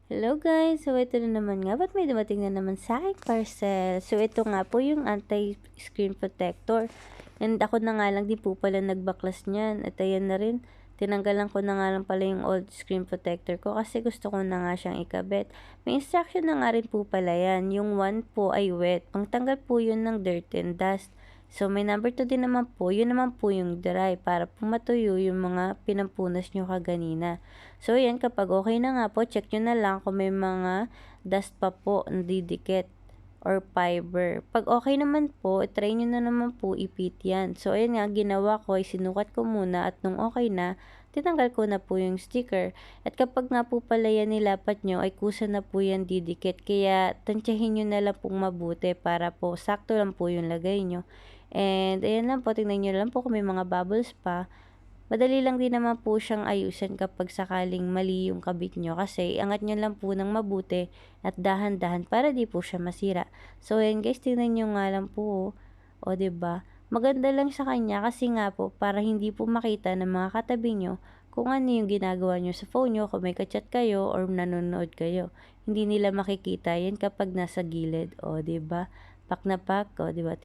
Hello guys! So ito na naman nga, ba't may dumating na naman sa aking parcel? So ito nga po yung anti-screen protector. And ako na nga lang din po pala nagbaklas niyan. At ayan na rin, tinanggalan ko na nga lang pala yung old screen protector ko kasi gusto ko na nga siyang ikabit. May instruction na nga rin po pala yan. Yung 1 po ay wet. Pangtanggal po yun ng dirt and dust. So, may number 2 din naman po. Yun naman po yung dry para po matuyo yung mga pinampunas nyo kaganina. So, yan. Kapag okay na nga po, check nyo na lang kung may mga dust pa po na didikit or fiber. Pag okay naman po, try nyo na naman po ipit yan. So, ayan nga, ginawa ko ay sinukat ko muna at nung okay na, tinanggal ko na po yung sticker. At kapag nga po pala yan nilapat nyo, ay kusa na po yan didikit. Kaya, tansyahin nyo na lang pong mabuti para po sakto lang po yung lagay nyo. And, ayan lang po, tingnan nyo lang po kung may mga bubbles pa. Madali lang din naman po siyang ayusin kapag sakaling mali yung kabit nyo kasi iangat nyo lang po ng mabuti at dahan-dahan para di po siya masira. So, ayan guys, tingnan nyo nga lang po. O, ba diba? Maganda lang sa kanya kasi nga po para hindi po makita ng mga katabi nyo kung ano yung ginagawa nyo sa phone nyo, kung may kachat kayo or nanonood kayo. Hindi nila makikita yan kapag nasa gilid. O, ba diba? Pak na pak. O, ba diba?